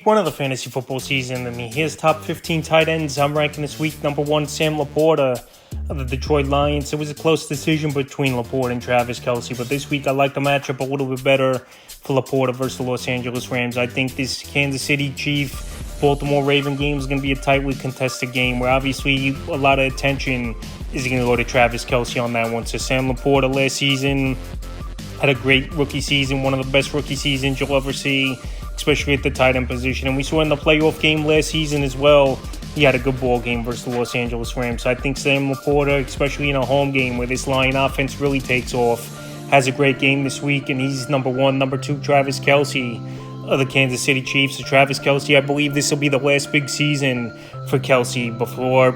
week one of the fantasy football season. Here's top 15 tight ends. I'm ranking this week number 1, Sam Laporta of the Detroit Lions. It was a close decision between Laporta and Travis Kelce, but this week I like the matchup a little bit better for Laporta versus the Los Angeles Rams. I think this Kansas City Chief Baltimore Raven game is going to be a tightly contested game where obviously a lot of attention is going to go to Travis Kelce on that one. So Sam Laporta last season had a great rookie season, one of the best rookie seasons you'll ever see, especially at the tight end position. And we saw in the playoff game last season as well, he had a good ball game versus the Los Angeles Rams. So I think Sam Laporta, especially in a home game where this Lion offense really takes off, has a great game this week. And he's number 1. Number 2, Travis Kelce of the Kansas City Chiefs. So Travis Kelce, I believe this will be the last big season for Kelce before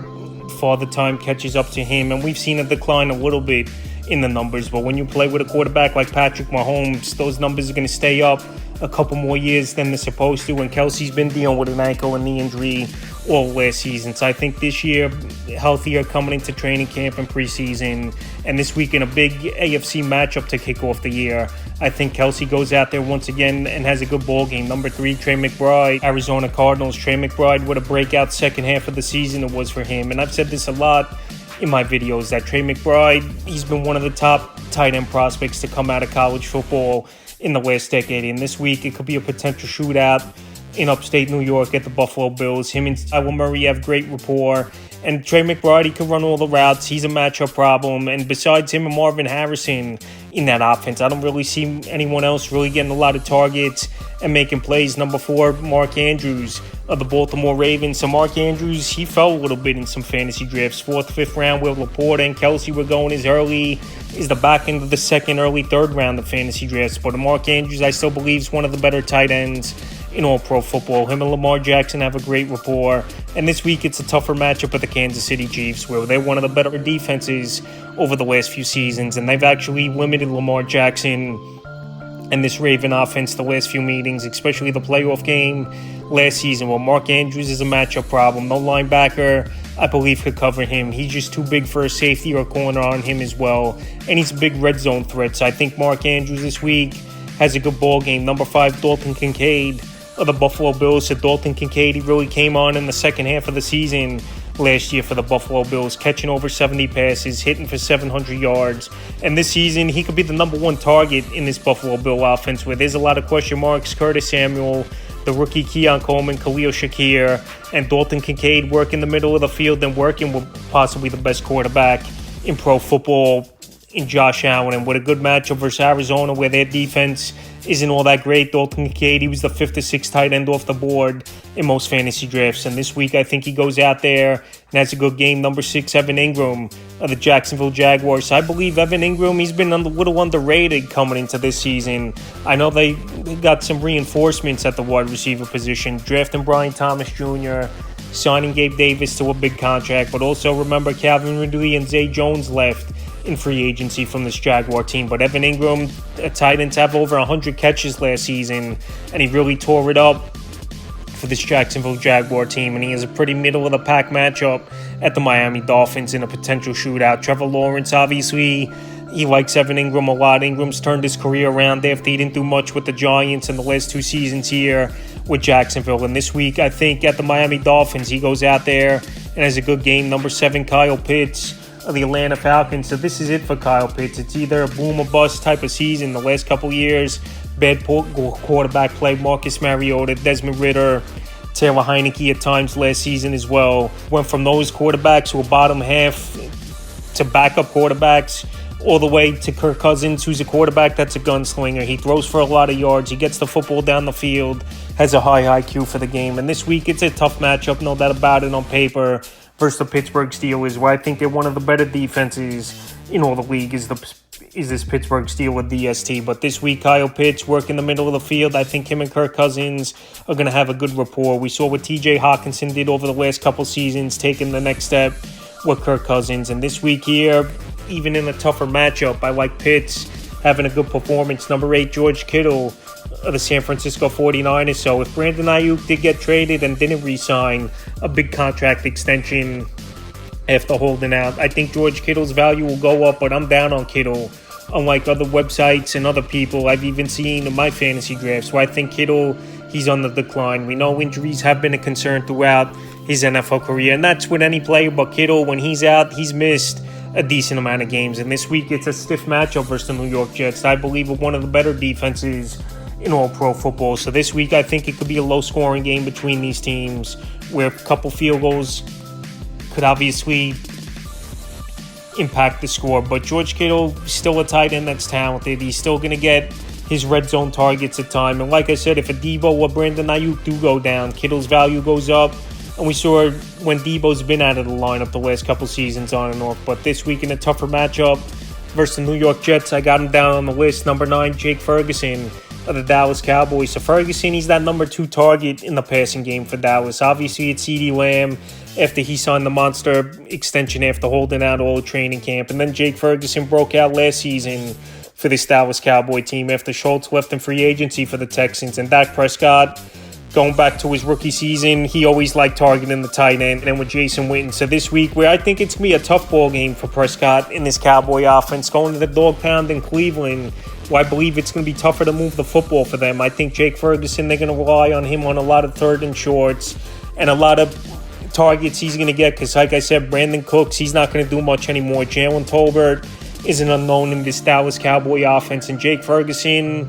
Father Time catches up to him. And we've seen a decline a little bit in the numbers, but when you play with a quarterback like Patrick Mahomes, those numbers are going to stay up a couple more years than they're supposed to. And Kelce's been dealing with an ankle and knee injury all last season. So I think this year, healthier coming into training camp and preseason, and this week in a big AFC matchup to kick off the year, I think Kelce goes out there once again and has a good ball game. Number 3, Trey McBride, Arizona Cardinals. Trey McBride, what a breakout second half of the season it was for him. And I've said this a lot in my videos that Trey McBride, he's been one of the top tight end prospects to come out of college football in the last decade. And this week, it could be a potential shootout in upstate New York at the Buffalo Bills. Him and Kyler Murray have great rapport. And Trey McBride, he can run all the routes. He's a matchup problem. And besides him and Marvin Harrison in that offense, I don't really see anyone else really getting a lot of targets and making plays. Number 4, Mark Andrews of the Baltimore Ravens. So Mark Andrews, he fell a little bit in some fantasy drafts. 4th, 5th round where Laporta and Kelce were going as early as the back end of the 2nd, early 3rd round of fantasy drafts. But Mark Andrews, I still believe, is one of the better tight ends in all pro football. Him and Lamar Jackson have a great rapport. And this week, it's a tougher matchup with the Kansas City Chiefs, where they're one of the better defenses over the last few seasons. And they've actually limited Lamar Jackson and this Raven offense the last few meetings, especially the playoff game last season. Well, Mark Andrews is a matchup problem. No linebacker, I believe, could cover him. He's just too big for a safety or corner on him as well. And he's a big red zone threat. So I think Mark Andrews this week has a good ball game. Number 5, Dalton Kincaid of the Buffalo Bills. So Dalton Kincaid, he really came on in the second half of the season last year for the Buffalo Bills, catching over 70 passes, hitting for 700 yards. And this season, he could be the number 1 target in this Buffalo Bill offense, where there's a lot of question marks. Curtis Samuel, the rookie Keon Coleman, Khalil Shakir, and Dalton Kincaid work in the middle of the field and working with possibly the best quarterback in pro football in Josh Allen. And with a good matchup versus Arizona, where their defense isn't all that great. Dalton Kincaid, he was the 5th to 6th tight end off the board in most fantasy drafts. And this week, I think he goes out there and has a good game. Number 6, Evan Ingram of the Jacksonville Jaguars. I believe Evan Ingram, he's been a little underrated coming into this season. I know they got some reinforcements at the wide receiver position, drafting Brian Thomas Jr., signing Gabe Davis to a big contract. But also remember, Calvin Ridley and Zay Jones left in free agency from this Jaguar team. But Evan Ingram, a tight end, to have over 100 catches last season, and he really tore it up for this Jacksonville Jaguar team. And he has a pretty middle-of-the-pack matchup at the Miami Dolphins in a potential shootout. Trevor Lawrence, obviously, he likes Evan Ingram a lot. Ingram's turned his career around after he didn't do much with the Giants in the last 2 seasons here with Jacksonville. And this week, I think at the Miami Dolphins, he goes out there and has a good game. Number 7, Kyle Pitts of the Atlanta Falcons. So this is it for Kyle Pitts. It's either a boom or bust type of season. The last couple years, bad quarterback play. Marcus Mariota, Desmond Ridder, Taylor Heineke at times last season as well. Went from those quarterbacks who were bottom half to backup quarterbacks all the way to Kirk Cousins, who's a quarterback that's a gunslinger. He throws for a lot of yards. He gets the football down the field, has a high IQ for the game. And this week, it's a tough matchup, no doubt about it, on paper, versus the Pittsburgh Steelers, where I think they're one of the better defenses in all the league is this Pittsburgh Steelers DST. But this week, Kyle Pitts work in the middle of the field. I think him and Kirk Cousins are going to have a good rapport. We saw what TJ Hawkinson did over the last couple seasons, taking the next step with Kirk Cousins. And this week here, even in a tougher matchup, I like Pitts having a good performance. Number 8, George Kittle of the San Francisco 49ers. So if Brandon Ayuk did get traded and didn't re-sign a big contract extension after holding out, I think George Kittle's value will go up, but I'm down on Kittle. Unlike other websites and other people I've even seen in my fantasy drafts, where I think Kittle, he's on the decline. We know injuries have been a concern throughout his NFL career, and that's with any player, but Kittle, when he's out, he's missed a decent amount of games. And this week, it's a stiff matchup versus the New York Jets. I believe one of the better defenses in all pro football. So this week, I think it could be a low-scoring game between these teams, where a couple field goals could obviously impact the score. But George Kittle, still a tight end that's talented. He's still going to get his red zone targets at time. And like I said, if a Debo or Brandon Ayuk do go down, Kittle's value goes up. And we saw when Debo's been out of the lineup the last couple seasons on and off. But this week in a tougher matchup versus the New York Jets, I got him down on the list. Number 9, Jake Ferguson of the Dallas Cowboys. So Ferguson, he's that number 2 target in the passing game for Dallas. Obviously, it's CeeDee Lamb after he signed the monster extension after holding out all training camp. And then Jake Ferguson broke out last season for this Dallas Cowboy team after Schultz left in free agency for the Texans. And Dak Prescott, going back to his rookie season, he always liked targeting the tight end, and with Jason Witten. So this week, where I think it's going to be a tough ball game for Prescott in this Cowboy offense, going to the dog pound in Cleveland, where I believe it's going to be tougher to move the football for them. I think Jake Ferguson, they're going to rely on him on a lot of third and shorts and a lot of targets he's going to get, because like I said, Brandon Cooks, he's not going to do much anymore. Jalen Tolbert is an unknown in this Dallas Cowboy offense, and Jake Ferguson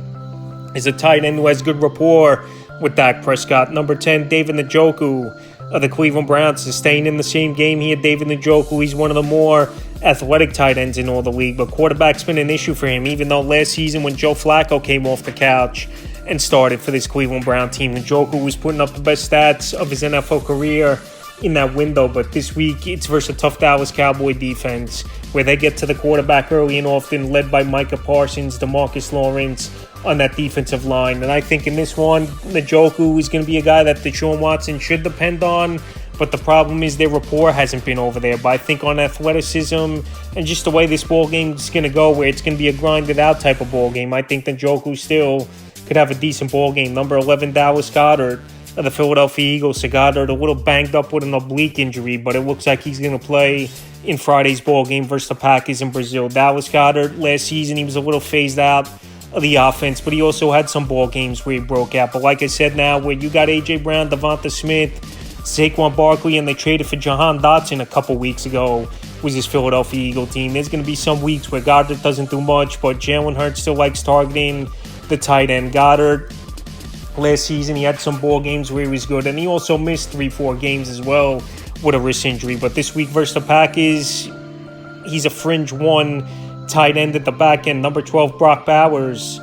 is a tight end who has good rapport with Dak Prescott. Number 10, David Njoku of the Cleveland Browns is staying in the same game here. David Njoku, he's one of the more athletic tight ends in all the league, but quarterback's been an issue for him, even though last season when Joe Flacco came off the couch and started for this Cleveland Brown team, Njoku was putting up the best stats of his NFL career in that window. But this week, it's versus a tough Dallas Cowboy defense, where they get to the quarterback early and often, led by Micah Parsons, DeMarcus Lawrence on that defensive line. And I think in this one, Njoku is going to be a guy that Deshaun Watson should depend on. But the problem is their rapport hasn't been over there. But I think on athleticism and just the way this ball game is going to go, where it's going to be a grinded out type of ball game, I think Njoku still could have a decent ball game. Number 11, Dallas Goedert of the Philadelphia Eagles. So Goddard a little banged up with an oblique injury, but it looks like he's going to play in Friday's ball game versus the Packers in Brazil. Dallas Goedert, last season, he was a little phased out of the offense, but he also had some ball games where he broke out. But like I said, now where you got A.J. Brown, Devonta Smith, Saquon Barkley, and they traded for Jahan Dotson a couple weeks ago, was this Philadelphia Eagle team. There's going to be some weeks where Goddard doesn't do much, but Jalen Hurts still likes targeting the tight end. Goddard, last season, he had some ball games where he was good, and he also missed 3-4 games as well with a wrist injury. But this week versus the Packers, he's a fringe 1 tight end at the back end. Number 12, Brock Bowers,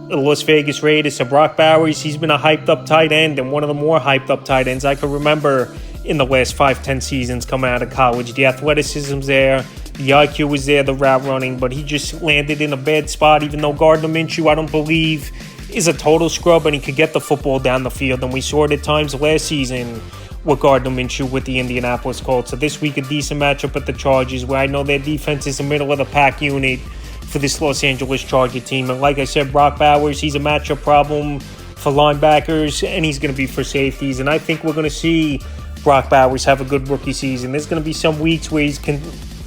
the Las Vegas Raiders. So Brock Bowers, he's been a hyped-up tight end, and one of the more hyped-up tight ends I can remember in the last 5-10 seasons coming out of college. The athleticism's there, the IQ was there, the route running, but he just landed in a bad spot, even though Gardner Minshew, I don't believe, is a total scrub, and he could get the football down the field. And we saw it at times last season with Gardner Minshew with the Indianapolis Colts. So this week, a decent matchup at the Chargers, where I know their defense is a middle-of-the-pack unit for this Los Angeles Charger team. And like I said, Brock Bowers, he's a matchup problem for linebackers, and he's going to be for safeties. And I think we're going to see Brock Bowers have a good rookie season. There's going to be some weeks where he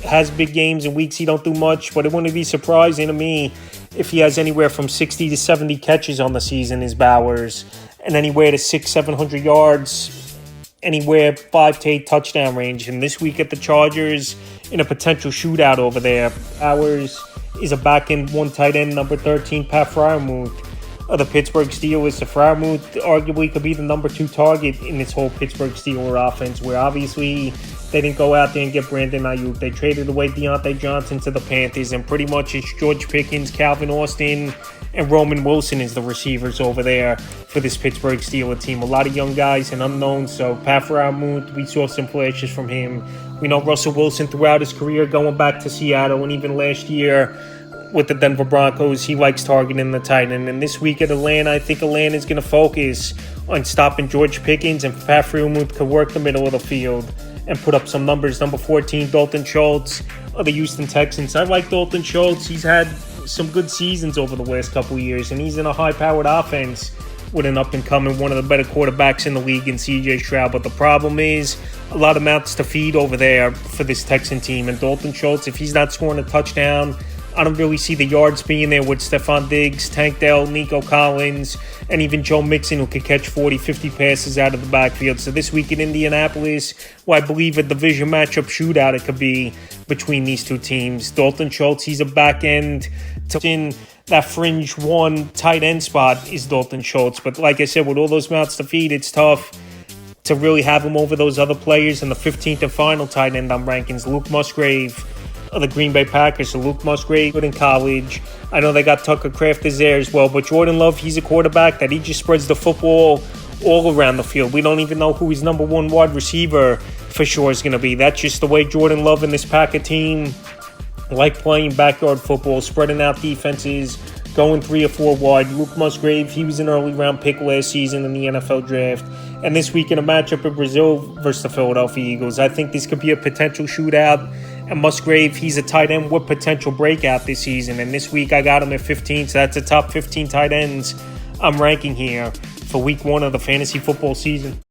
has big games and weeks he don't do much, but it wouldn't be surprising to me if he has anywhere from 60 to 70 catches on the season is Bowers, and anywhere to 600-700 yards, anywhere 5 to 8 touchdown range. And this week at the Chargers, in a potential shootout over there, Bowers is a back-end 1 tight end, number 13, Pat Freiermuth of the Pittsburgh Steelers. So Freiermuth arguably could be the number 2 target in this whole Pittsburgh Steelers offense, where obviously they didn't go out there and get Brandon Ayuk. They traded away Deontay Johnson to the Panthers, and pretty much it's George Pickens, Calvin Austin, and Roman Wilson is the receivers over there for this Pittsburgh Steelers team. A lot of young guys and unknowns. So Pat Freiermuth, we saw some flashes from him. We know Russell Wilson throughout his career, going back to Seattle, and even last year with the Denver Broncos, he likes targeting the tight end. And this week at Atlanta, I think Atlanta is going to focus on stopping George Pickens, and Pat Freiermuth could work the middle of the field and put up some numbers. Number 14, Dalton Schultz of the Houston Texans. I like Dalton Schultz. He's had some good seasons over the last couple of years, and he's in a high-powered offense with an up-and-coming, one of the better quarterbacks in the league in C.J. Stroud. But the problem is a lot of mouths to feed over there for this Texan team. And Dalton Schultz, if he's not scoring a touchdown I don't really see the yards being there with Stephon Diggs, Tank Dell, Nico Collins, and even Joe Mixon, who could catch 40, 50 passes out of the backfield. So this week in Indianapolis, well, I believe a division matchup shootout it could be between these two teams. Dalton Schultz, he's a back end in that fringe one tight end spot is Dalton Schultz. But like I said, with all those mouths to feed, it's tough to really have him over those other players. And the 15th and final tight end I'm ranking is Luke Musgrave of the Green Bay Packers. So Luke Musgrave in college. I know they got Tucker Kraft is there as well, but Jordan Love, he's a quarterback that he just spreads the football all around the field. We don't even know who his number one wide receiver for sure is going to be. That's just the way Jordan Love and this Packer team like playing backyard football, spreading out defenses, going 3 or 4 wide. Luke Musgrave, he was an early round pick last season in the NFL draft. And this week in a matchup in Brazil versus the Philadelphia Eagles, I think this could be a potential shootout. And Musgrave, he's a tight end with potential breakout this season. And this week I got him at 15, so that's the top 15 tight ends I'm ranking here for week 1 of the fantasy football season.